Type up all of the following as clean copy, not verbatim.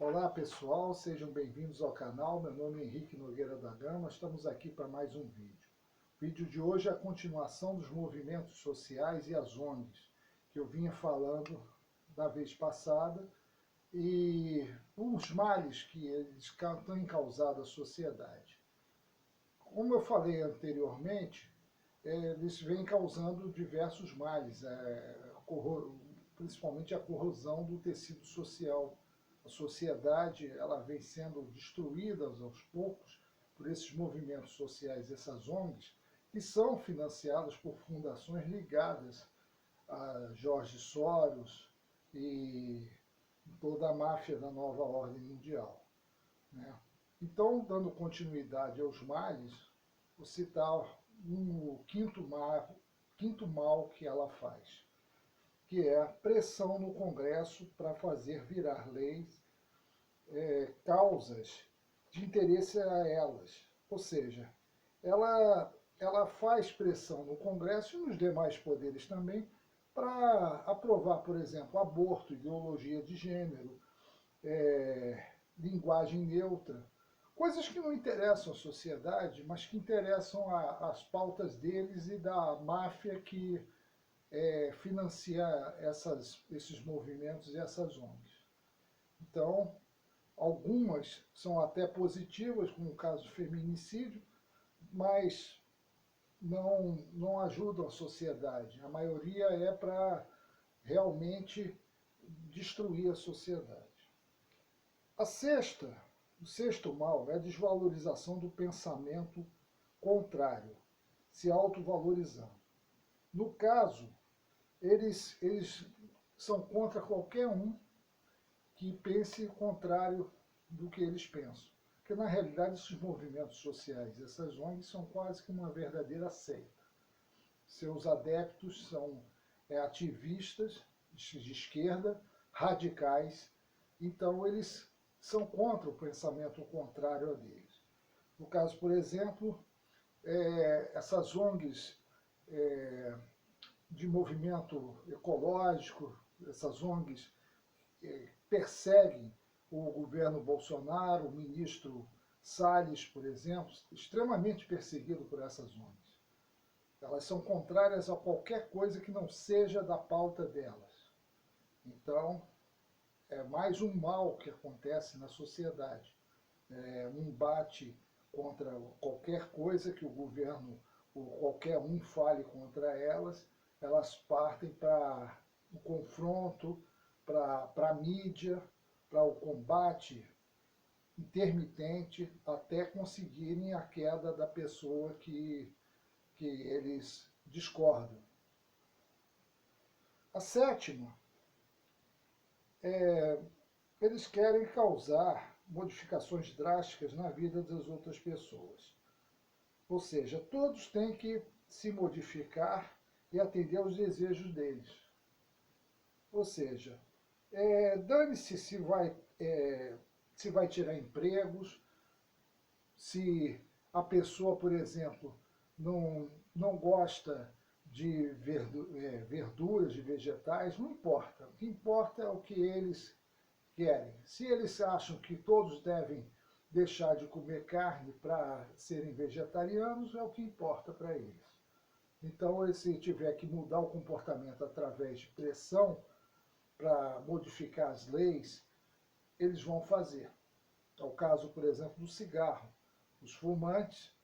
Olá pessoal, sejam bem-vindos ao canal. Meu nome é Henrique Nogueira da Gama, estamos aqui para mais um vídeo. O vídeo de hoje é a continuação dos movimentos sociais e as ONGs, que eu vinha falando da vez passada, e os males que eles têm causado à sociedade. Como eu falei anteriormente, eles vêm causando diversos males, principalmente a corrosão do tecido social. A sociedade ela vem sendo destruída aos poucos por esses movimentos sociais, essas ONGs, que são financiadas por fundações ligadas a Jorge Soros e toda a máfia da nova ordem mundial, né? Então, dando continuidade aos males, vou citar quinto mal que ela faz, que é a pressão no Congresso para fazer virar leis causas de interesse a elas. Ou seja, ela faz pressão no Congresso e nos demais poderes também para aprovar, por exemplo, aborto, ideologia de gênero, linguagem neutra, coisas que não interessam à sociedade, mas que interessam às pautas deles e da máfia que financia esses movimentos e essas ONGs. Então, algumas são até positivas, como o caso do feminicídio, mas não ajudam a sociedade. A maioria é para realmente destruir a sociedade. O sexto mal é a desvalorização do pensamento contrário, se autovalorizando. No caso, eles são contra qualquer um que pense o contrário do que eles pensam. Porque, na realidade, esses movimentos sociais, essas ONGs, são quase que uma verdadeira seita. Seus adeptos são ativistas de esquerda, radicais, então eles são contra o pensamento contrário a deles. No caso, por exemplo, essas ONGs de movimento ecológico, essas ONGs perseguem o governo Bolsonaro, o ministro Salles, por exemplo, extremamente perseguido por essas ONGs. Elas são contrárias a qualquer coisa que não seja da pauta delas. Então, é mais um mal que acontece na sociedade. Um embate contra qualquer coisa que o governo ou qualquer um fale contra elas, elas partem para o confronto, para a mídia, para o combate intermitente, até conseguirem a queda da pessoa que eles discordam. A sétima, eles querem causar modificações drásticas na vida das outras pessoas. Ou seja, todos têm que se modificar e atender aos desejos deles. Ou seja, dane-se se vai tirar empregos, se a pessoa, por exemplo, não gosta de verduras, de vegetais, não importa. O que importa é o que eles querem. Se eles acham que todos devem deixar de comer carne para serem vegetarianos, é o que importa para eles. Então, se tiver que mudar o comportamento através de pressão para modificar as leis, eles vão fazer. É o caso, por exemplo, do cigarro. Os fumantes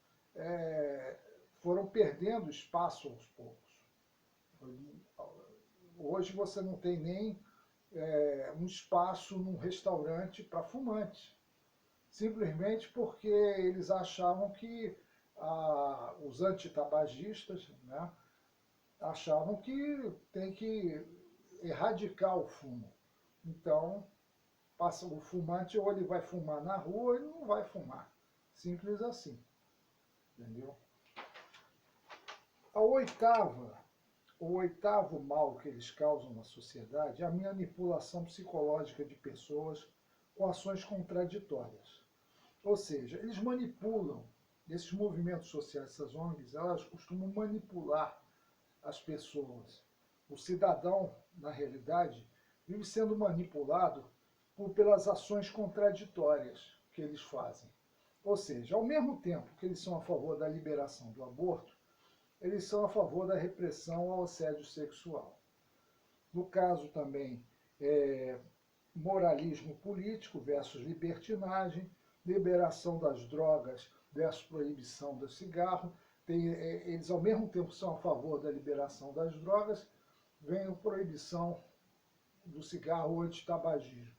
foram perdendo espaço aos poucos. Hoje você não tem nem um espaço num restaurante para fumantes, simplesmente porque eles achavam que os antitabagistas, né, achavam que tem que erradicar o fumo. Então, o fumante ou ele vai fumar na rua ou ele não vai fumar. Simples assim. Entendeu? O oitavo mal que eles causam na sociedade é a manipulação psicológica de pessoas com ações contraditórias. Ou seja, eles manipulam, esses movimentos sociais, essas ONGs, elas costumam manipular as pessoas. O cidadão, na realidade, vive sendo manipulado pelas ações contraditórias que eles fazem. Ou seja, ao mesmo tempo que eles são a favor da liberação do aborto, eles são a favor da repressão ao assédio sexual. No caso também, moralismo político versus libertinagem, liberação das drogas versus proibição do cigarro. Eles, ao mesmo tempo, são a favor da liberação das drogas, vem a proibição do cigarro antitabagismo.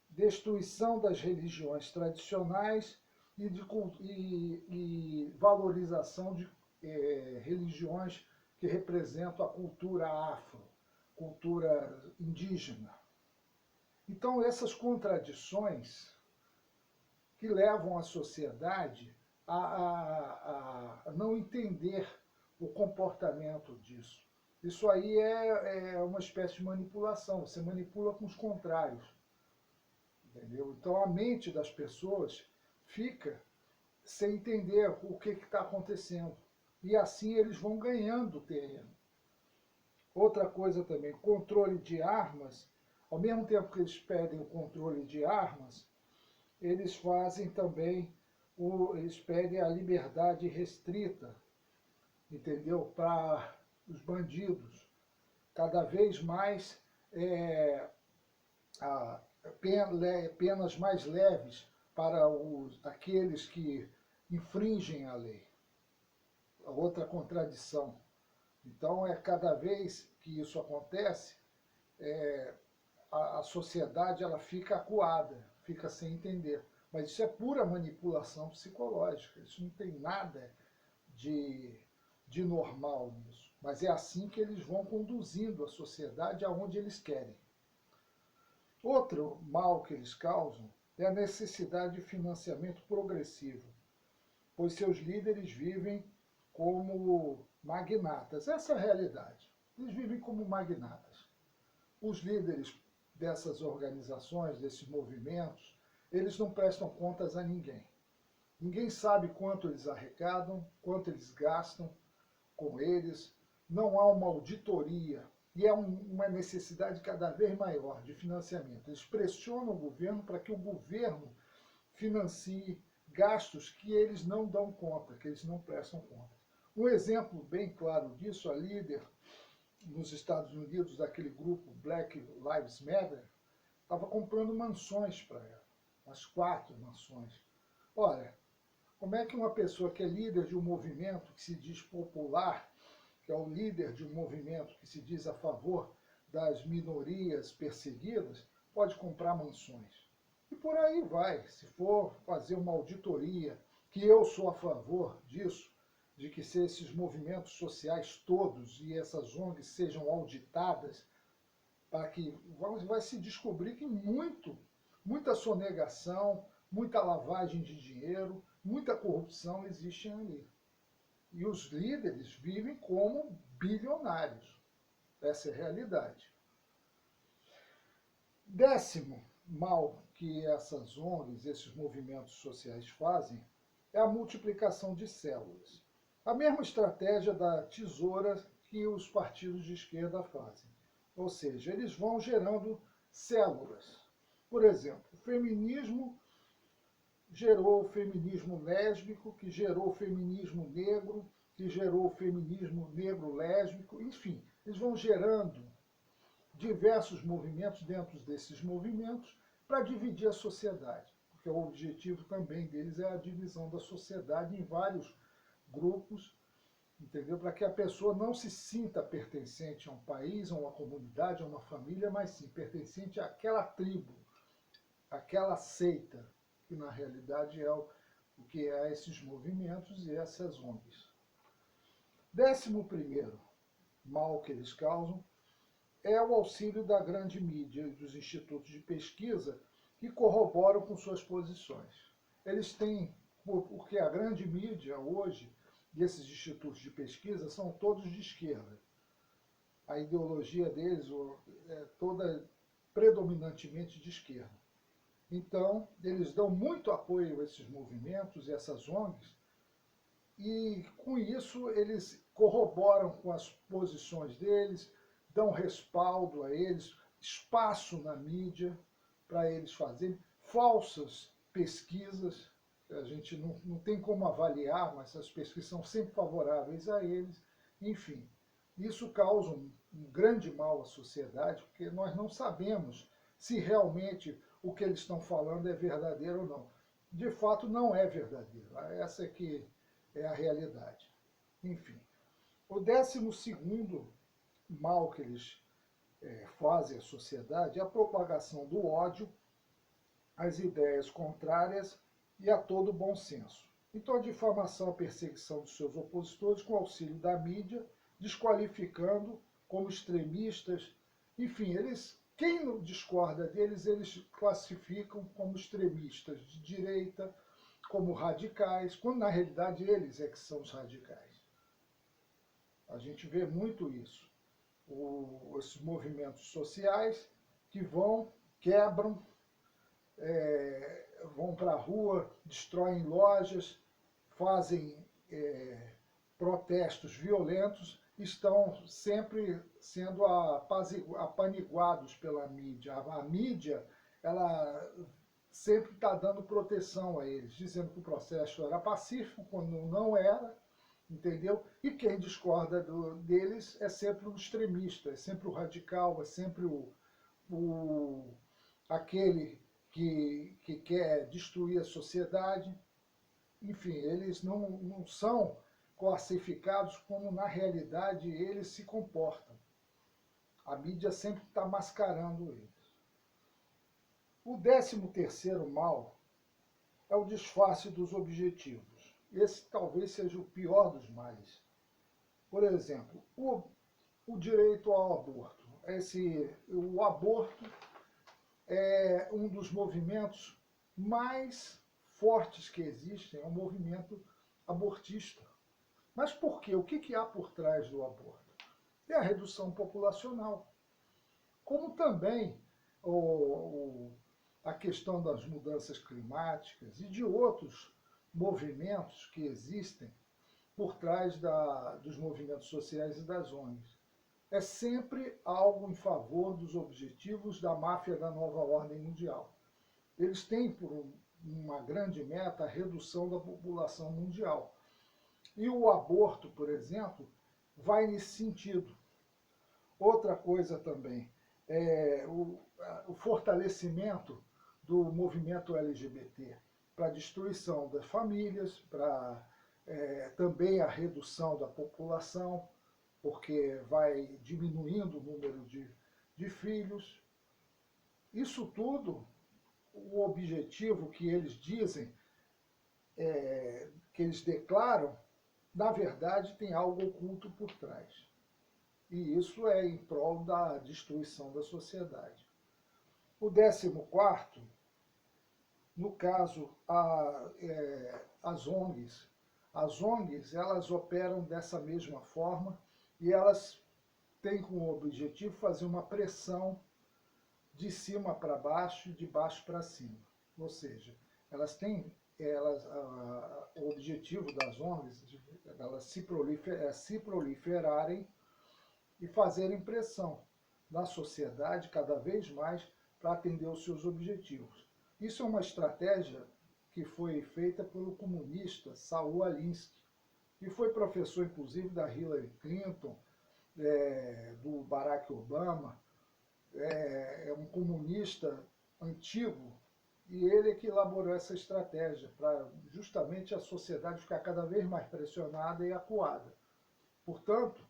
Destruição das religiões tradicionais e valorização de religiões que representam a cultura afro, cultura indígena. Então, essas contradições que levam a sociedade a não entender o comportamento disso. Isso aí é uma espécie de manipulação, você manipula com os contrários. Entendeu? Então a mente das pessoas fica sem entender o que está acontecendo. E assim eles vão ganhando terreno. Outra coisa também, controle de armas. Ao mesmo tempo que eles pedem o controle de armas, eles fazem também, eles pedem a liberdade restrita, entendeu? Para os bandidos. Cada vez mais penas mais leves para aqueles que infringem a lei. Outra contradição. Então, cada vez que isso acontece, a sociedade ela fica acuada, fica sem entender. Mas isso é pura manipulação psicológica, isso não tem nada de normal nisso. Mas é assim que eles vão conduzindo a sociedade aonde eles querem. Outro mal que eles causam é a necessidade de financiamento progressivo, pois seus líderes vivem como magnatas. Essa é a realidade. Eles vivem como magnatas. Os líderes dessas organizações, desses movimentos, eles não prestam contas a ninguém. Ninguém sabe quanto eles arrecadam, quanto eles gastam com eles. Não há uma auditoria. E é uma necessidade cada vez maior de financiamento. Eles pressionam o governo para que o governo financie gastos que eles não dão conta, que eles não prestam conta. Um exemplo bem claro disso, a líder nos Estados Unidos daquele grupo Black Lives Matter, estava comprando mansões para ela, umas 4 mansões. Olha, como é que uma pessoa que é líder de um movimento que se diz popular, que é o líder de um movimento que se diz a favor das minorias perseguidas, pode comprar mansões? E por aí vai. Se for fazer uma auditoria, que eu sou a favor disso, de que se esses movimentos sociais todos e essas ONGs sejam auditadas, para que vai se descobrir que muita sonegação, muita lavagem de dinheiro, muita corrupção existe ali. E os líderes vivem como bilionários. Essa é a realidade. 10º mal que essas ONGs, esses movimentos sociais fazem, é a multiplicação de células. A mesma estratégia da tesoura que os partidos de esquerda fazem. Ou seja, eles vão gerando células. Por exemplo, o feminismo gerou o feminismo lésbico, que gerou o feminismo negro, que gerou o feminismo negro-lésbico, enfim, eles vão gerando diversos movimentos dentro desses movimentos para dividir a sociedade, porque o objetivo também deles é a divisão da sociedade em vários grupos, entendeu? Para que a pessoa não se sinta pertencente a um país, a uma comunidade, a uma família, mas sim pertencente àquela tribo, àquela seita, que na realidade é o que é esses movimentos e essas ONGs. 11º mal que eles causam é o auxílio da grande mídia e dos institutos de pesquisa que corroboram com suas posições. Eles têm, porque a grande mídia hoje, e esses institutos de pesquisa, são todos de esquerda. A ideologia deles é toda predominantemente de esquerda. Então, eles dão muito apoio a esses movimentos e essas ONGs, e com isso eles corroboram com as posições deles, dão respaldo a eles, espaço na mídia, para eles fazerem falsas pesquisas. A gente não tem como avaliar, mas as pesquisas são sempre favoráveis a eles. Enfim, isso causa um grande mal à sociedade, porque nós não sabemos se realmente o que eles estão falando é verdadeiro ou não. De fato, não é verdadeiro. Essa é que é a realidade. Enfim, o 12º mal que eles fazem à sociedade é a propagação do ódio, às ideias contrárias e a todo bom senso. Então, a difamação, a perseguição dos seus opositores com auxílio da mídia, desqualificando como extremistas. Enfim, quem discorda deles, eles classificam como extremistas de direita, como radicais, quando na realidade eles é que são os radicais. A gente vê muito isso. Esses movimentos sociais que quebram, vão para a rua, destroem lojas, fazem protestos violentos, estão sempre sendo apaniguados pela mídia. A mídia, ela sempre está dando proteção a eles, dizendo que o processo era pacífico, quando não era, entendeu? E quem discorda deles é sempre o extremista, é sempre o radical, é sempre aquele que quer destruir a sociedade. Enfim, eles não são classificados como na realidade eles se comportam. A mídia sempre está mascarando eles. O 13º mal é o disfarce dos objetivos. Esse talvez seja o pior dos males. Por exemplo, o direito ao aborto. O aborto é um dos movimentos mais fortes que existem, é um movimento abortista. Mas por quê? O que há por trás do aborto? É a redução populacional. Como também a questão das mudanças climáticas e de outros movimentos que existem por trás dos movimentos sociais e das ONGs. É sempre algo em favor dos objetivos da máfia da nova ordem mundial. Eles têm por uma grande meta a redução da população mundial. E o aborto, por exemplo, vai nesse sentido. Outra coisa também é o fortalecimento do movimento LGBT para a destruição das famílias, para também a redução da população, porque vai diminuindo o número de filhos. Isso tudo, o objetivo que eles dizem, que eles declaram, na verdade tem algo oculto por trás. E isso é em prol da destruição da sociedade. O 14º, no caso, as ONGs. As ONGs, elas operam dessa mesma forma e elas têm como objetivo fazer uma pressão de cima para baixo e de baixo para cima. Ou seja, o objetivo das ONGs é elas se proliferarem e fazerem pressão na sociedade cada vez mais para atender os seus objetivos. Isso é uma estratégia que foi feita pelo comunista Saul Alinsky, que foi professor, inclusive, da Hillary Clinton, do Barack Obama, é um comunista antigo, e ele é que elaborou essa estratégia para justamente a sociedade ficar cada vez mais pressionada e acuada. Portanto,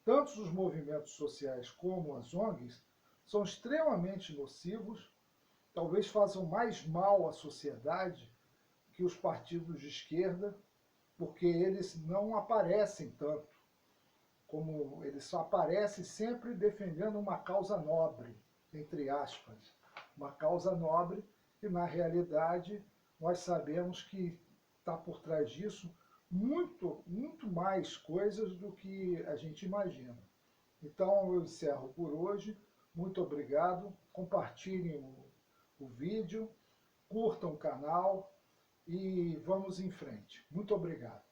tanto os movimentos sociais como as ONGs são extremamente nocivos, talvez façam mais mal à sociedade que os partidos de esquerda, porque eles não aparecem tanto, como eles só aparecem sempre defendendo uma causa nobre, entre aspas. Uma causa nobre que, na realidade, nós sabemos que está por trás disso muito, muito mais coisas do que a gente imagina. Então, eu encerro por hoje. Muito obrigado. Compartilhem o vídeo, curtam o canal e vamos em frente. Muito obrigado.